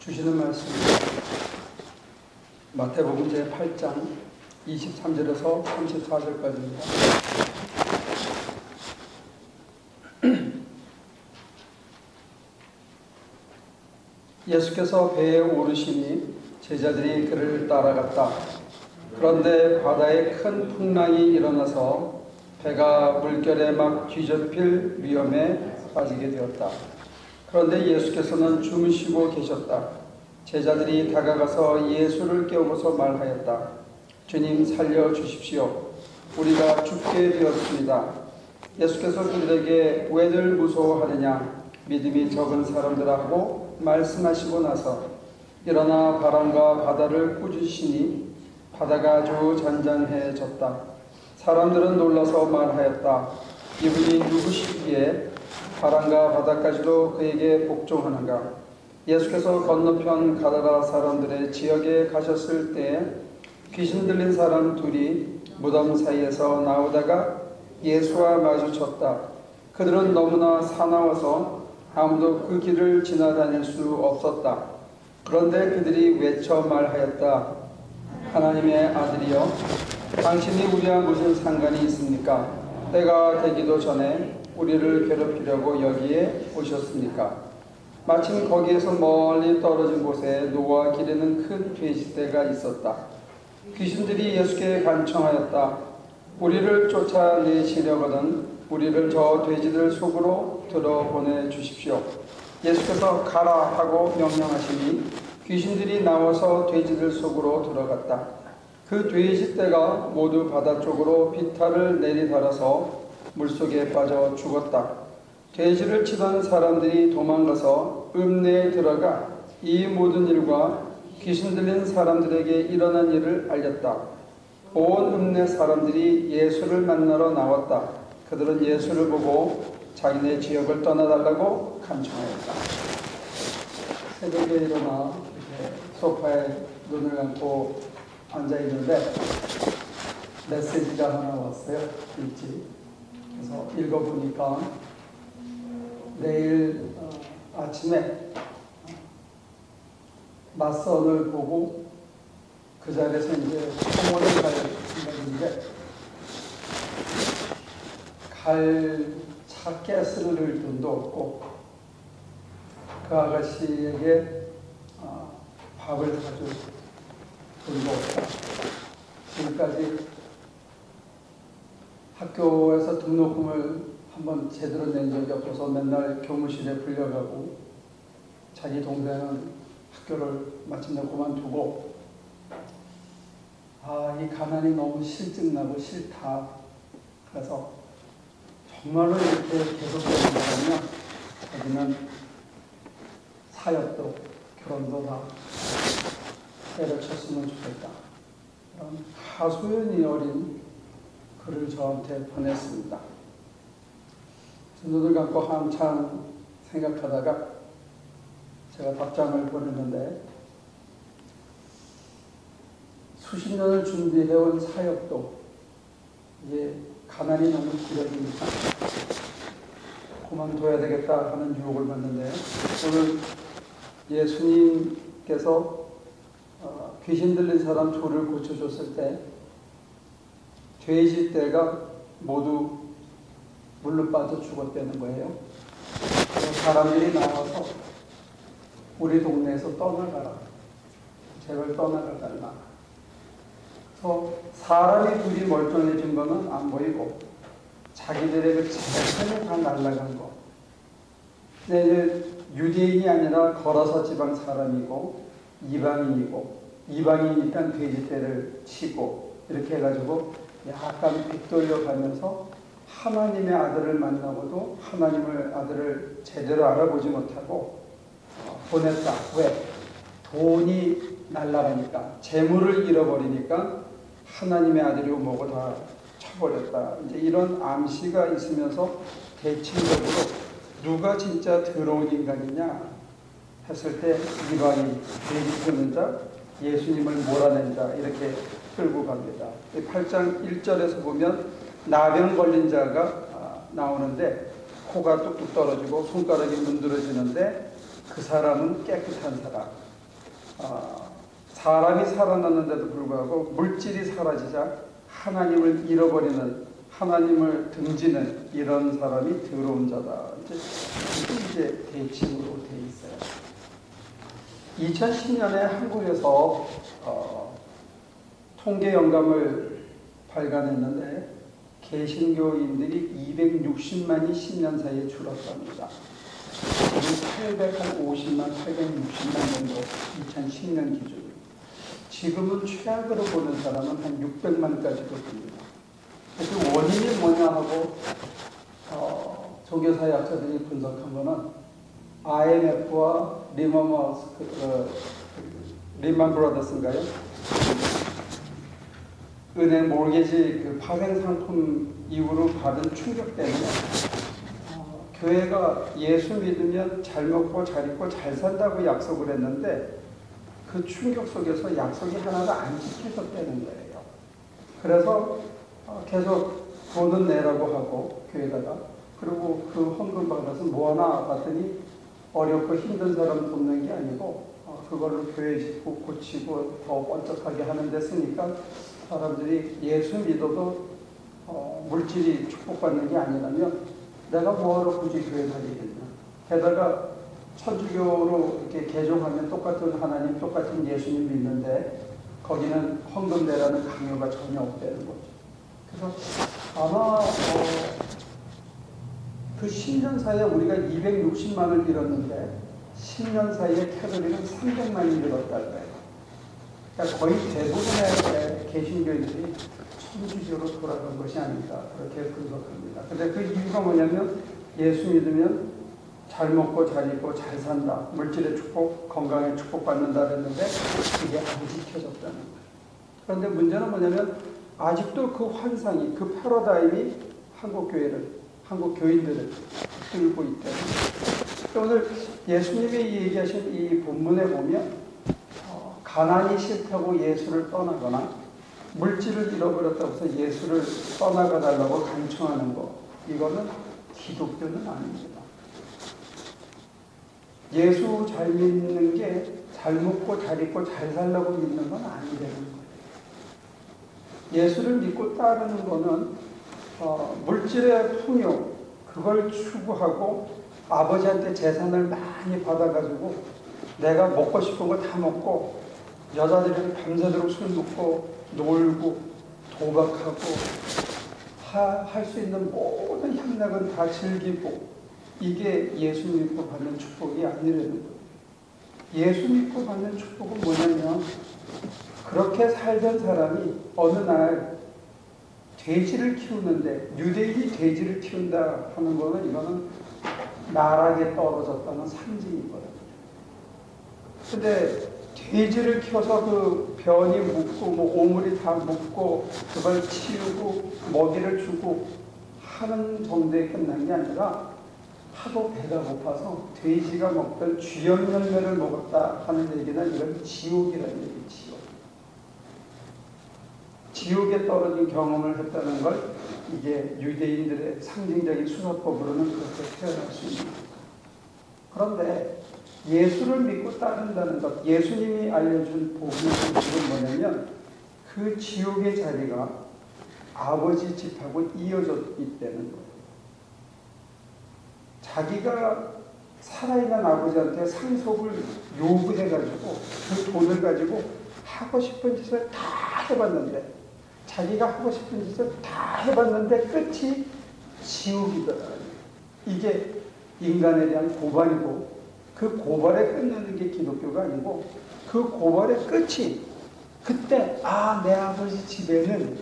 주시는 말씀입니다. 마태복음 제8장 23절에서 34절까지입니다. 예수께서 배에 오르시니 제자들이 그를 따라갔다. 그런데 바다에 큰 풍랑이 일어나서 배가 물결에 막 뒤덮일 위험에 빠지게 되었다. 그런데 예수께서는 주무시고 계셨다. 제자들이 다가가서 예수를 깨우고서 말하였다. 주님, 살려주십시오. 우리가 죽게 되었습니다. 예수께서 그들에게 왜들 무서워하느냐, 믿음이 적은 사람들아 하고 말씀하시고 나서 일어나 바람과 바다를 꾸짖으시니 바다가 아주 잔잔해졌다. 사람들은 놀라서 말하였다. 이분이 누구시기에 바람과 바다까지도 그에게 복종하는가? 예수께서 건너편 가다라 사람들의 지역에 가셨을 때 귀신 들린 사람 둘이 무덤 사이에서 나오다가 예수와 마주쳤다. 그들은 너무나 사나워서 아무도 그 길을 지나다닐 수 없었다. 그런데 그들이 외쳐 말하였다. 하나님의 아들이여, 당신이 우리와 무슨 상관이 있습니까? 때가 되기도 전에 우리를 괴롭히려고 여기에 오셨습니까? 마침 거기에서 멀리 떨어진 곳에 노아 기르는 큰 돼지떼가 있었다. 귀신들이 예수께 간청하였다. 우리를 쫓아내시려거든 우리를 저 돼지들 속으로 들어보내 주십시오. 예수께서 가라 하고 명령하시니 귀신들이 나와서 돼지들 속으로 들어갔다. 그 돼지떼가 모두 바다 쪽으로 비탈을 내리달아서 물속에 빠져 죽었다. 돼지를 치던 사람들이 도망가서 읍내에 들어가 이 모든 일과 귀신 들린 사람들에게 일어난 일을 알렸다. 온 읍내 사람들이 예수를 만나러 나왔다. 그들은 예수를 보고 자기네 지역을 떠나달라고 간청하였다. 새벽에 일어나 소파에 눈을 감고 앉아있는데 메시지가 하나 왔어요. 일찍. 그래서 읽어보니까 내일 아침에 맞선을 보고 그 자리에서 이제 청원을 갈 생각인데 갈 차 가스를 넣을 돈도 없고 그 아가씨에게 밥을 사줄 돈도 없다. 지금까지 학교에서 등록금을 한번 제대로 낸 적이 없어서 맨날 교무실에 불려가고 자기 동생은 학교를 마침내 그만두고 이 가난이 너무 실증나고 싫다. 그래서 정말로 이렇게 계속되는 거면 자기는 사역도 결혼도 다 때려쳤으면 좋겠다. 그런 하소연이 어린 글을 저한테 보냈습니다. 눈을 감고 한참 생각하다가 제가 답장을 보냈는데 수십 년을 준비해온 사역도 이제 가난이 너무 길어지니까 그만둬야 되겠다 하는 유혹을 받는데 오늘 예수님께서 귀신 들린 사람 둘을 고쳐줬을 때 돼지떼가 모두 물로 빠져 죽었다는 거예요. 사람들이 나와서 우리 동네에서 떠나가라. 제발 떠나가달라. 그래서 사람이 둘이 멀쩡해진 거는 안 보이고 자기들의 그 재산이 다 날아간 거. 근데 이제 유대인이 아니라 거라사 지방 사람이고 이방인이고 이방인이니까 돼지떼를 치고 이렇게 해가지고 약간 빗돌려 가면서 하나님의 아들을 만나고도 하나님의 아들을 제대로 알아보지 못하고 보냈다. 왜? 돈이 날아가니까, 재물을 잃어버리니까 하나님의 아들이고 뭐고 다 쳐버렸다. 이제 이런 암시가 있으면서 대칭적으로 누가 진짜 더러운 인간이냐 했을 때 이방인, 돼지 푸는 자, 예수님을 몰아낸 자 이렇게 끌고 갑니다. 8장 1절에서 보면 나병 걸린 자가 나오는데 코가 뚝뚝 떨어지고 손가락이 문드러지는데 그 사람은 깨끗한 사람. 사람이 살아났는데도 불구하고 물질이 사라지자 하나님을 잃어버리는, 하나님을 등지는 이런 사람이 더러운 자다. 이게 대칭으로 돼 있어요. 2010년에 한국에서 통계 영감을 발간했는데 개신교인들이 260만이 10년 사이에 줄었답니다. 850만, 860만 정도 2010년 기준으로. 지금은 최악으로 보는 사람은 한 600만까지도 됩니다. 그 원인이 뭐냐 하고 종교사회학자들이 분석한 거는 IMF와 리만 브라더스인가요? 은행 모르게지 그 파생 상품 이후로 받은 충격 때문에 교회가 예수 믿으면 잘 먹고 잘 입고 잘 산다고 약속을 했는데 그 충격 속에서 약속이 하나도 안 지켜졌다는 거예요. 그래서 계속 돈은 내라고 하고 교회다가, 그리고 그 헌금 받아서 뭐 하나 봤더니 어렵고 힘든 사람 돕는 게 아니고 그걸로 교회 짓고 고치고 더 번쩍하게 하는 데 쓰니까 사람들이 예수 믿어도 물질이 축복받는 게 아니라면 내가 뭐하러 굳이 교회 다니겠냐. 게다가 천주교로 이렇게 개종하면 똑같은 하나님, 똑같은 예수님 믿는데 거기는 헌금 내라는 강요가 전혀 없다는 거죠. 그래서 아마 그 10년 사이에 우리가 260만을 잃었는데 10년 사이에 캐톨릭은 300만이 늘었다고 해요. 그러니까 거의 대부분의 개신교인들이 천주교로 돌아간 것이 아닌가 그렇게 분석합니다. 근데 그 이유가 뭐냐면 예수 믿으면 잘 먹고 잘 입고 잘 산다, 물질의 축복, 건강의 축복 받는다 그랬는데 그게 안 지켜졌다는 거예요. 그런데 문제는 뭐냐면 아직도 그 환상이, 그 패러다임이 한국 교인들을 끌고 있다. 오늘 예수님이 얘기하신 이 본문에 보면 가난이 싫다고 예수를 떠나거나 물질을 잃어버렸다고 해서 예수를 떠나가 달라고 간청하는 거, 이거는 기독교는 아닙니다. 예수 잘 믿는 게 잘 먹고 잘 입고 잘 살라고 믿는 건 아니라는 거예요. 예수를 믿고 따르는 거는 물질의 풍요, 그걸 추구하고 아버지한테 재산을 많이 받아가지고 내가 먹고 싶은 거 다 먹고 여자들이랑 밤새도록 술 먹고 놀고 도박하고 할 수 있는 모든 향락은 다 즐기고, 이게 예수 믿고 받는 축복이 아니라는 거예요. 예수 믿고 받는 축복은 뭐냐면 그렇게 살던 사람이 어느 날 돼지를 키우는데, 유대인이 돼지를 키운다 하는 거는 이거는 나락에 떨어졌다는 상징이거든요. 근데 돼지를 키워서 그 변이 묻고 뭐 오물이 다 묻고 그걸 치우고 먹이를 주고 하는 정도에 끝난 게 아니라 하도 배가 고파서 돼지가 먹던 쥐염 열매를 먹었다 하는 얘기는 이건 지옥이라는 얘기예요. 지옥에 떨어진 경험을 했다는 걸 이게 유대인들의 상징적인 수사법으로는 그렇게 표현할 수 있는 거예요. 그런데 예수를 믿고 따른다는 것, 예수님이 알려준 복음의 뜻은 뭐냐면 그 지옥의 자리가 아버지 집하고 이어져 있다는 거예요. 자기가 살아있는 아버지한테 상속을 요구해가지고 그 돈을 가지고 하고 싶은 짓을 다 해봤는데, 자기가 하고 싶은 짓을 다 해봤는데 끝이 지옥이더라. 이게 인간에 대한 고발이고, 그 고발에 끝나는 게 기독교가 아니고 그 고발의 끝이 그때 내 아버지 집에는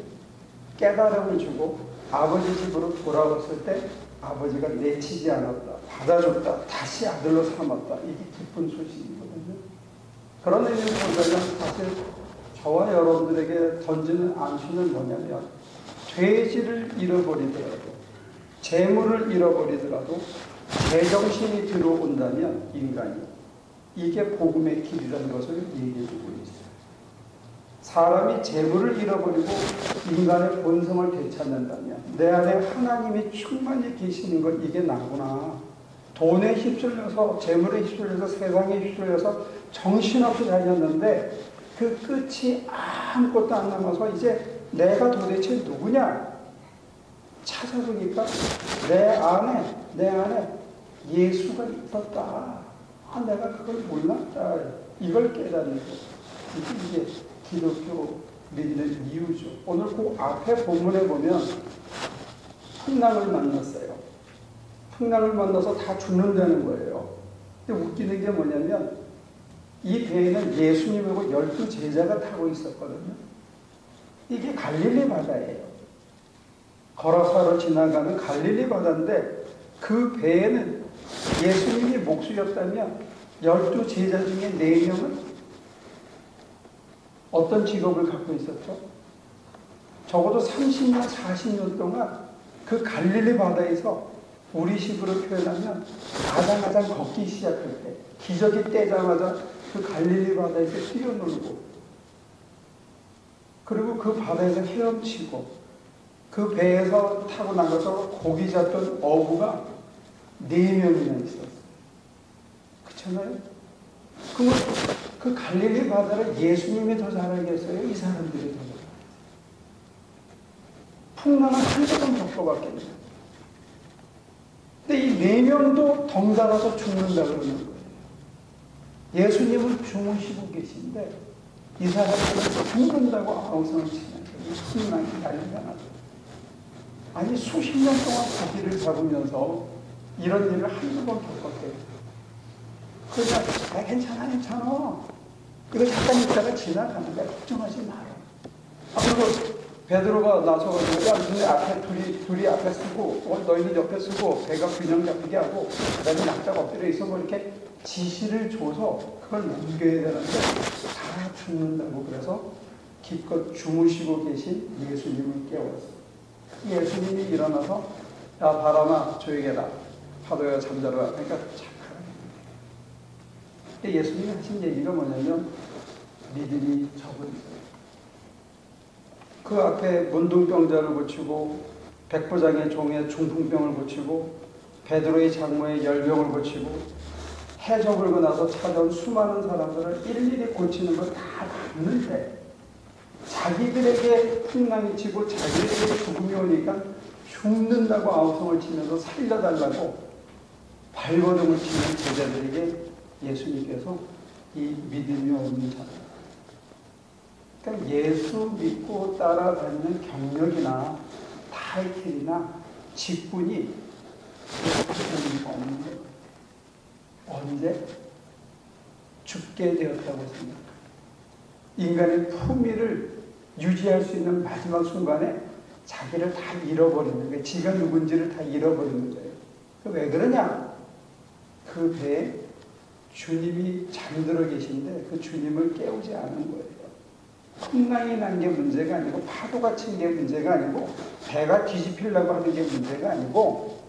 깨달음을 주고 아버지 집으로 돌아왔을 때 아버지가 내치지 않았다, 받아줬다, 다시 아들로 삼았다. 이게 기쁜 소식이거든요. 그런 의미로 보자면 사실 저와 여러분들에게 던지는 안수는 뭐냐면 돼지를 잃어버리더라도, 재물을 잃어버리더라도 제정신이 들어온다면 인간이, 이게 복음의 길이라는 것을 얘기해주고 있어요. 사람이 재물을 잃어버리고 인간의 본성을 되찾는다면 내 안에 하나님이 충만히 계시는 것, 이게 나구나. 돈에 휩쓸려서, 재물에 휩쓸려서, 세상에 휩쓸려서 정신없이 다녔는데 그 끝이 아무것도 안 남아서 이제 내가 도대체 누구냐? 찾아보니까 내 안에 예수가 있었다. 내가 그걸 몰랐다. 이걸 깨닫는 거. 이게 기독교 믿는 이유죠. 오늘 그 앞에 본문에 보면 풍랑을 만났어요. 풍랑을 만나서 다 죽는다는 거예요. 근데 웃기는 게 뭐냐면 이 배에는 예수님하고 12제자가 타고 있었거든요. 이게 갈릴리 바다예요. 거라사로 지나가는 갈릴리 바다인데 그 배에는 예수님이 목수였다면 12제자 중에 4명은 어떤 직업을 갖고 있었죠? 적어도 30년, 40년 동안 그 갈릴리 바다에서 우리식으로 표현하면 아장아장 걷기 시작할 때, 기적이 떼자마자 그 갈릴리 바다에서 뛰어놀고, 그리고 그 바다에서 헤엄치고, 그 배에서 타고 나가서 고기 잡던 어부가 4명이나 있었어요. 그렇잖아요? 그러면 그 갈릴리 바다를 예수님이 더 잘 알겠어요? 이 사람들이 더 잘 알겠어요? 풍랑은 한 번은 겪어봤겠네요. 근데 이 4명도 덩달아서 죽는다 그러는 거예요. 예수님은 주무시고 계신데 이 사람들은 죽는다고 아우성을 치는 거예요. 이 풍랑이 난리가 나죠. 아니 수십 년 동안 고기를 잡으면서 이런 일을 한두 번 겪었대요. 그러니까 괜찮아. 이거 잠깐 있다가 지나가는데 걱정하지 마라. 그리고 베드로가 나서가지고 야, 너네 앞에 둘이 앞에 쓰고 너희는 옆에 쓰고 배가 균형 잡히게 하고 그다음에 약자가 엎드려 있어 뭐 이렇게 지시를 줘서 그걸 넘겨야 되는데 다 죽는다고. 그래서 기껏 주무시고 계신 예수님을 깨웠어요. 예수님이 일어나서 야 바람아 조용히 해라. 파도야 잠자라. 그러니까 예수님이 하신 얘기가 뭐냐면 믿음이 적은 거예요. 그 앞에 문둥병자를 고치고 백부장의 종의 중풍병을 고치고 베드로의 장모의 열병을 고치고 해저 불고 나서 찾아온 수많은 사람들을 일일이 고치는 걸 다 봤는데 자기들에게 풍랑이 치고 자기들에게 죽음이 오니까 죽는다고 아우성을 치면서 살려달라고 발버둥을 치는 제자들에게 예수님께서 이 믿음이 없는 자들, 그러니까 예수 믿고 따라다니는 경력이나 타이틀이나 직분이 없는 거예요. 언제? 죽게 되었다고 생각해요. 인간의 품위를 유지할 수 있는 마지막 순간에 자기를 다 잃어버리는 거예요. 지가 누군지를 다 잃어버리는 거예요. 왜 그러냐? 그 배에 주님이 잠들어 계신데 그 주님을 깨우지 않은 거예요. 풍랑이 난 게 문제가 아니고 파도가 친 게 문제가 아니고 배가 뒤집히려고 하는 게 문제가 아니고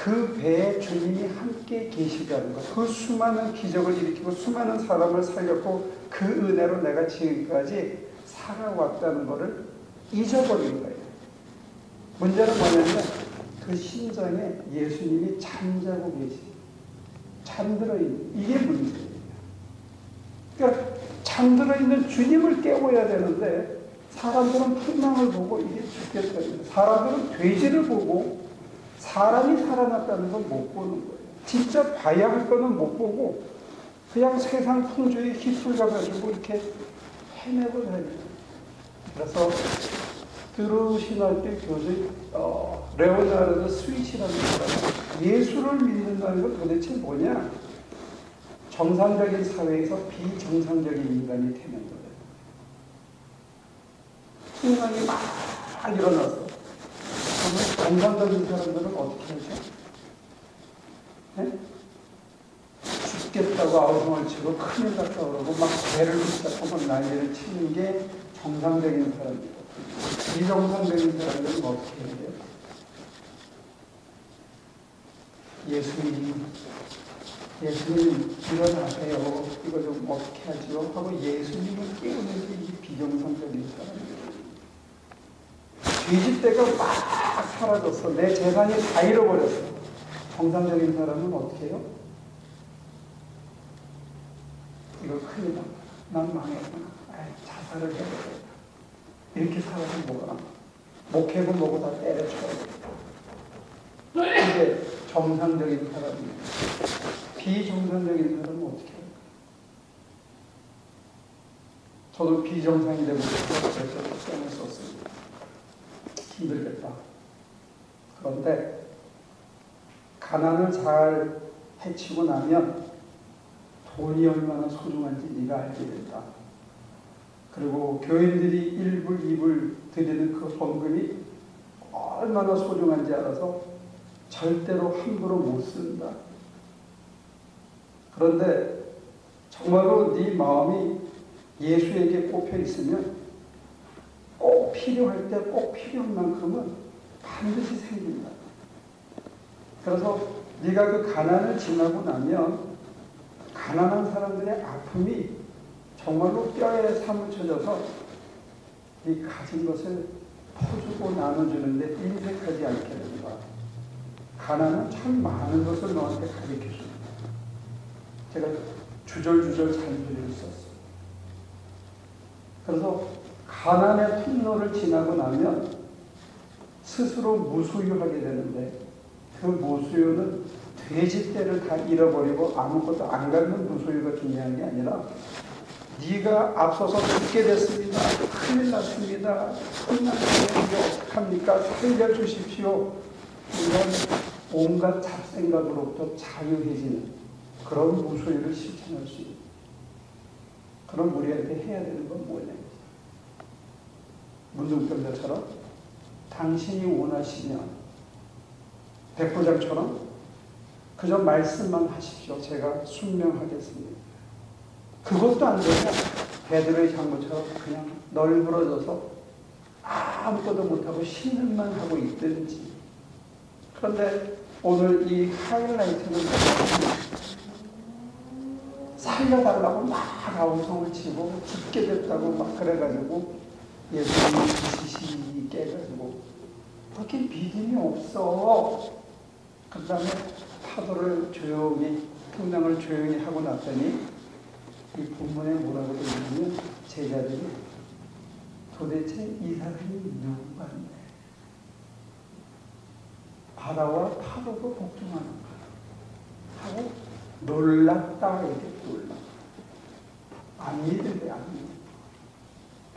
그 배에 주님이 함께 계시다는 것. 그 수많은 기적을 일으키고 수많은 사람을 살렸고 그 은혜로 내가 지금까지 살아왔다는 것을 잊어버린 거예요. 문제는 뭐냐면 그 심장에 예수님이 잠자고 계시고 잠들어 있는, 이게 문제예요. 그러니까 잠들어 있는 주님을 깨워야 되는데 사람들은 풍랑을 보고 이게 죽겠다는 거예요. 사람들은 돼지를 보고 사람이 살아났다는 걸 못 보는 거예요. 진짜 봐야 할 거는 못 보고 그냥 세상 풍조에 휩쓸려가지고 이렇게 헤매고 다니는. 그래서 드루신할 때 교수의 레오나르도 스위치라는 사람, 예수를 믿는다는 건 도대체 뭐냐? 정상적인 사회에서 비정상적인 인간이 되는 거예요. 풍랑이 막 일어나서 그러면 정상적인 사람들은 어떻게 하죠? 네? 죽겠다고 아우성을 치고 큰일 났다 그러고 막 배를 붙잡고 막 난리를 치는 게 정상적인 사람이고, 비정상적인 사람들은 어떻게 해야 돼요? 예수님 일어나세요. 이거 좀 어떻게 하죠? 하고 예수님을 깨우는 게 이 비정상적인 사람이에요. 뒤집대가 막 사라졌어. 내 재산이 다 잃어버렸어. 정상적인 사람은 어떻게 해요? 이거 큰일 났다. 난 망했구나. 자살을 해야 되겠다. 이렇게 살아서 뭐가 목회고 뭐고 다 때려쳐야 되겠다. 이게 정상적인 사람입니다. 비정상적인 사람은 어떻게 해요? 저도 비정상이 되고 싶어서 그래서 쌤을 썼습니다. 힘들겠다. 그런데 가난을 잘 해치고 나면 돈이 얼마나 소중한지 네가 알게 된다. 그리고 교인들이 1불, 2불 드리는 그 헌금이 얼마나 소중한지 알아서 절대로 함부로 못 쓴다. 그런데 정말로 네 마음이 예수에게 꼽혀 있으면 꼭 필요할 때 꼭 필요한 만큼은 반드시 생긴다. 그래서 네가 그 가난을 지나고 나면 가난한 사람들의 아픔이 정말로 뼈에 사무쳐져서 네 가진 것을 퍼주고 나눠주는데 인색하지 않게 된다. 가난은 참 많은 것을 너한테 가르쳐줍니다. 제가 주절주절 잔소리를 썼어요. 그래서 가난의 통로를 지나고 나면 스스로 무소유하게 되는데 그 무소유는 돼지떼를 다 잃어버리고 아무것도 안 갖는 무소유가 중요한 게 아니라 네가 앞서서 죽게 됐습니다. 큰일 났습니다. 이게 어떡합니까? 살려주십시오. 이런 온갖 잡생각으로부터 자유해지는 그런 무소유를 실천할 수 있는 그런 우리한테 해야 되는 건 뭐냐. 문둥병자처럼 당신이 원하시면 백부장처럼 그저 말씀만 하십시오. 제가 순명하겠습니다. 그것도 안 되면 베드로의 장모처럼 그냥 널브러져서 아무것도 못하고 신음만 하고 있든지. 그런데 오늘 이 하이라이트는 살려달라고 막 아우성을 치고 죽게 됐다고 막 그래가지고 예수님이 지시시 깨가지고 그렇게 믿음이 없어. 그 다음에 파도를 조용히 풍랑을 조용히 하고 났더니 이 본문에 뭐라고 되어 있냐면 제자들이 도대체 이 사람이 누구인데 바다와 파도도 복종하는가 하고 놀랐다. 이렇게 놀랐다. 안 믿을래. 안 믿을래.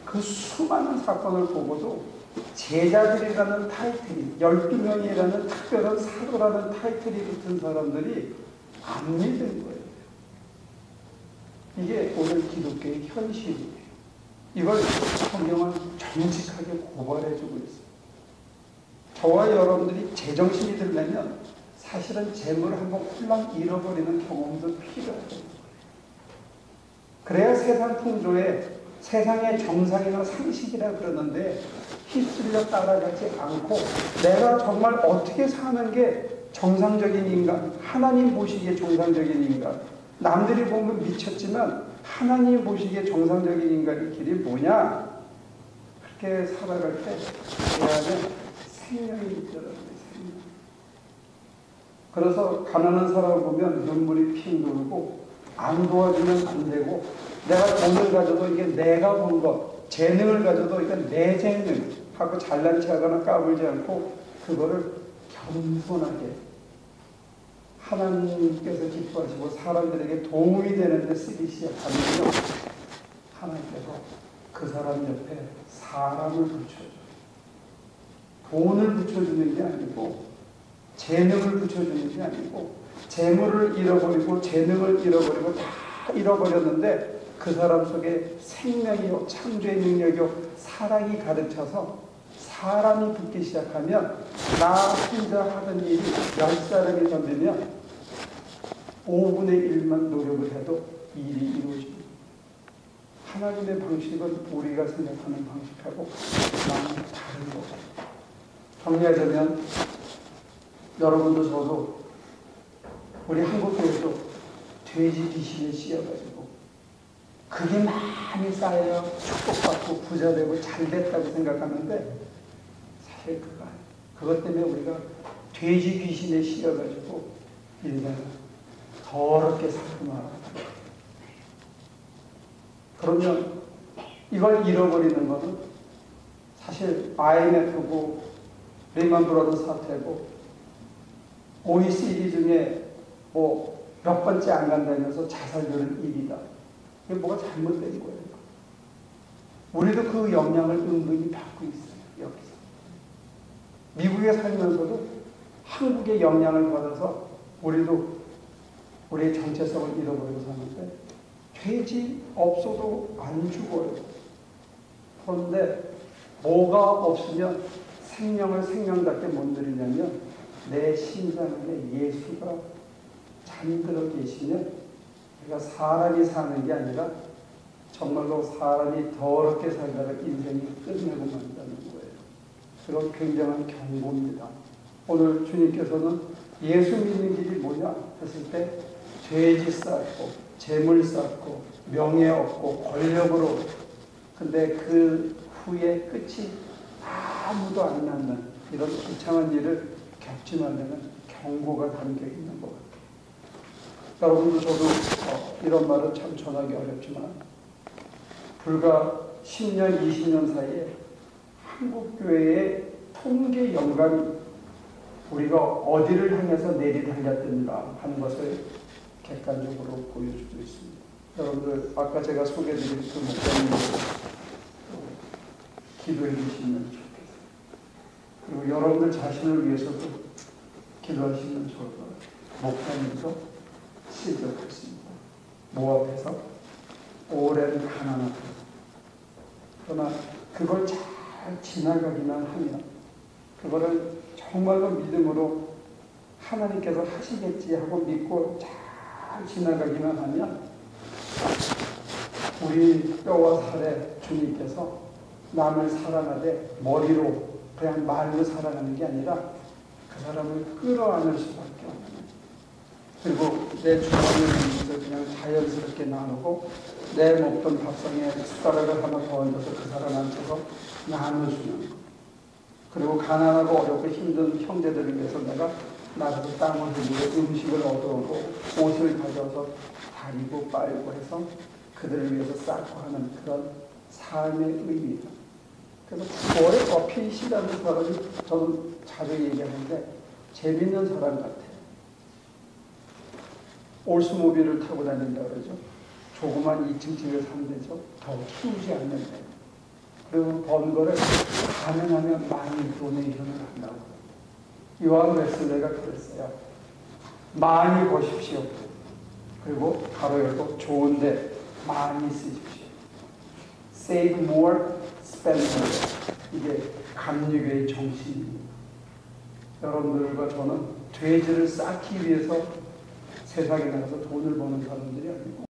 그 수많은 사건을 보고도 제자들이라는 타이틀이 12명이라는 특별한 사도라는 타이틀이 붙은 사람들이 안 믿은 거예요. 이게 오늘 기독교의 현실이에요. 이걸 성경은 정직하게 고발해주고 있어요. 저와 여러분들이 제정신이 들려면 사실은 재물을 한번 홀랑 잃어버리는 경험도 필요해요. 그래야 세상 풍조에 세상의 정상이나 상식이라 그러는데 휩쓸려 따라가지 않고 내가 정말 어떻게 사는 게 정상적인 인간, 하나님 보시기에 정상적인 인간, 남들이 보면 미쳤지만 하나님 보시기에 정상적인 인간의 길이 뭐냐? 그렇게 살아갈 때 내 안에 생명이 있더라고요. 생명. 그래서 가난한 사람을 보면 눈물이 핑 돌고 안 도와주면 안 되고 내가 돈을 가져도 이게 내가 번 것, 재능을 가져도 이게 내 재능 하고 잘난 체하거나 까불지 않고 그거를 겸손하게 하나님께서 기뻐하시고 사람들에게 도움이 되는데 쓰기 시작하면요. 하나님께서 그 사람 옆에 사람을 붙여줘요. 돈을 붙여주는 게 아니고 재능을 붙여주는 게 아니고 재물을 잃어버리고 재능을 잃어버리고 다 잃어버렸는데 그 사람 속에 생명이요 창조의 능력이요 사랑이 가득차서 사람이 붙기 시작하면 나 혼자 하던 일이 10사람이 덤비면 5분의 1만 노력을 해도 일이 이루어집니다. 하나님의 방식은 우리가 생각하는 방식하고 많이 다른 거예요. 정리하자면 여러분도 저도 우리 한국교회도 돼지 귀신에 씌어가지고 그게 많이 쌓여 축복받고 부자되고 잘됐다고 생각하는데 사실 그거 아니에요. 그것 때문에 우리가 돼지 귀신에 씌어가지고 인생을 더럽게 살고 말아요. 그러면 이걸 잃어버리는 것은 사실 IMF고 리만 브라더스 사태고 OECD 중에 뭐 몇 번째 안 간다면서 자살률은 1위다. 이게 뭐가 잘못된 거예요. 우리도 그 영향을 은근히 받고 있어요. 여기서. 미국에 살면서도 한국의 영향을 받아서 우리도 우리의 정체성을 잃어버리고 사는데 돼지 없어도 안 죽어요. 그런데 뭐가 없으면 생명을 생명답게 못 누리냐면 내 심장에 예수가 잠들어 계시면 우리가 사람이 사는 게 아니라 정말로 사람이 더럽게 살다가 인생이 끝내고 만다는 거예요. 그런 굉장한 경고입니다. 오늘 주님께서는 예수 믿는 길이 뭐냐 했을 때 돼지 쌓고 재물 쌓고 명예 얻고 권력으로 근데 그 후에 끝이 아무도 안 낳는 이런 비참한 일을 겪지 말라는 경고가 담겨 있는 것 같아요. 여러분도 저도 이런 말은 참 전하기 어렵지만 불과 10년, 20년 사이에 한국교회의 통계 영감이 우리가 어디를 향해서 내리달렸든가 하는 것을 객관적으로 보여주고 있습니다. 여러분들 아까 제가 소개해드린 그 목사님도 기도해 주시면 좋겠어요. 그리고 여러분들 자신을 위해서도 기도하시면 좋을 것 같아요. 목사님도 시작했습니다. 모압해서 오랜 가난 앞에 그러나 그걸 잘 지나가기만 하면 그거를 정말로 믿음으로 하나님께서 하시겠지 하고 믿고 잘 지나가기만 하면 우리 뼈와 살에 주님께서 남을 사랑하되 머리로 그냥 말로 사랑하는 게 아니라 그 사람을 끌어안을 수밖에 없는 그리고 내 주머니를 그냥 자연스럽게 나누고 내 먹던 밥상에 숟가락을 하나 더 얹어서 그 사람한테서 나눠주는 것. 그리고 가난하고 어렵고 힘든 형제들을 위해서 내가 나가서 땀을 흘리고 음식을 얻어오고 옷을 가져와서 다리고 빨고 해서 그들을 위해서 쌓고 하는 그런 삶의 의미다. 그래서 월에 어필이라는 사람이 저는 자주 얘기하는데 재밌는 사람 같아요. 올스모빌을 타고 다닌다 그러죠. 조그만 2층 집에 산대죠. 더 키우지 않는데. 그리고 번 거를 가능하면 많이 도네이션을 한다고. 요한 웨슬레가 그랬어요. 많이 버십시오. 그리고 가로 열고 좋은데 많이 쓰십시오. Save more, spend more. 이게 감리교의 정신입니다. 여러분들과 저는 돼지를 쌓기 위해서 세상에 나가서 돈을 버는 사람들이 아니고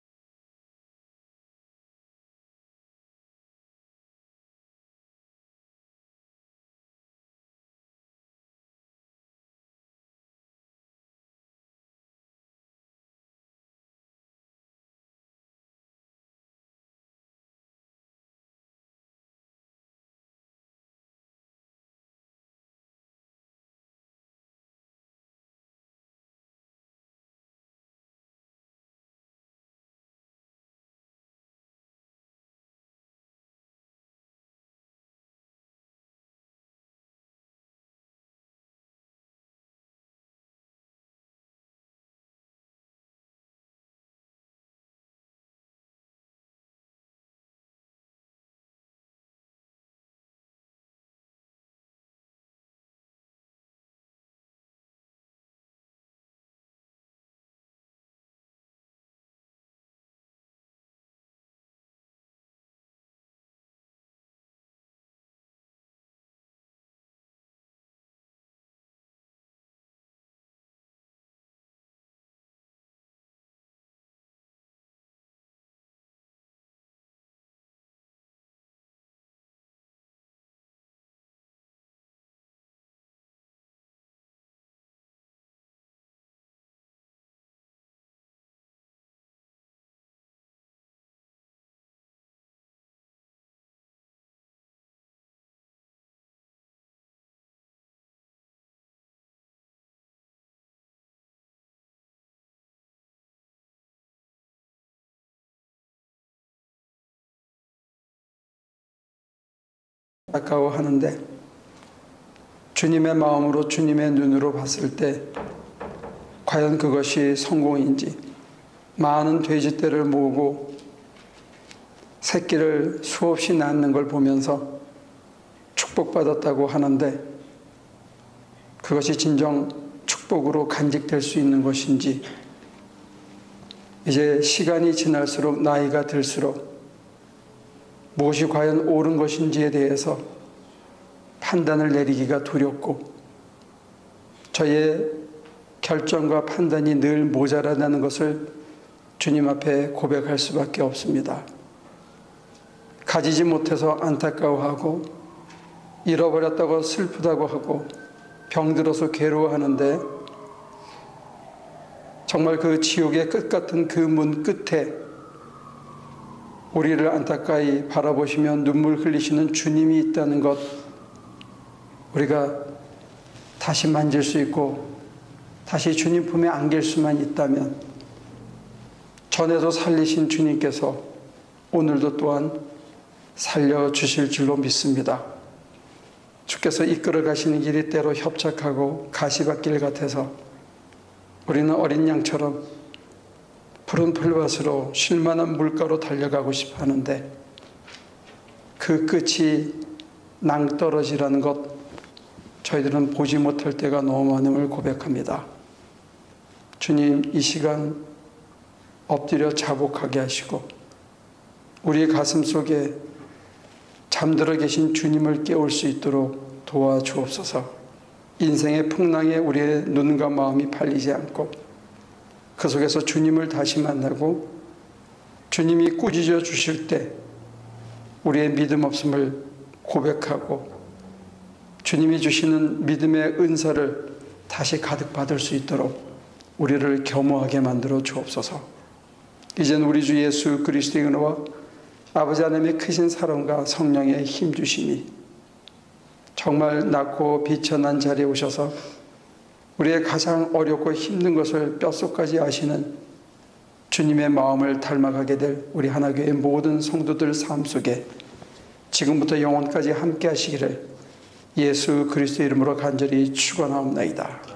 아까워하는데 주님의 마음으로 주님의 눈으로 봤을 때 과연 그것이 성공인지, 많은 돼지떼를 모으고 새끼를 수없이 낳는 걸 보면서 축복받았다고 하는데 그것이 진정 축복으로 간직될 수 있는 것인지, 이제 시간이 지날수록 나이가 들수록 무엇이 과연 옳은 것인지에 대해서 판단을 내리기가 두렵고 저의 결정과 판단이 늘 모자라다는 것을 주님 앞에 고백할 수밖에 없습니다. 가지지 못해서 안타까워하고 잃어버렸다고 슬프다고 하고 병들어서 괴로워하는데 정말 그 지옥의 끝 같은 그 문 끝에 우리를 안타까이 바라보시며 눈물 흘리시는 주님이 있다는 것, 우리가 다시 만질 수 있고 다시 주님 품에 안길 수만 있다면 전에도 살리신 주님께서 오늘도 또한 살려주실 줄로 믿습니다. 주께서 이끌어 가시는 길이 때로 협착하고 가시밭길 같아서 우리는 어린 양처럼 푸른 풀밭으로 쉴만한 물가로 달려가고 싶어 하는데 그 끝이 낭떠러지라는 것 저희들은 보지 못할 때가 너무 많음을 고백합니다. 주님, 이 시간 엎드려 자복하게 하시고 우리의 가슴 속에 잠들어 계신 주님을 깨울 수 있도록 도와주옵소서. 인생의 풍랑에 우리의 눈과 마음이 팔리지 않고 그 속에서 주님을 다시 만나고 주님이 꾸짖어 주실 때 우리의 믿음 없음을 고백하고 주님이 주시는 믿음의 은사를 다시 가득 받을 수 있도록 우리를 겸허하게 만들어 주옵소서. 이젠 우리 주 예수 그리스도의 은혜와 아버지 하나님의 크신 사랑과 성령의 힘주심이 정말 낮고 비천한 자리에 오셔서 우리의 가장 어렵고 힘든 것을 뼛속까지 아시는 주님의 마음을 닮아가게 될 우리 하나교회 모든 성도들 삶 속에 지금부터 영원까지 함께 하시기를 예수 그리스도의 이름으로 간절히 축원하옵나이다.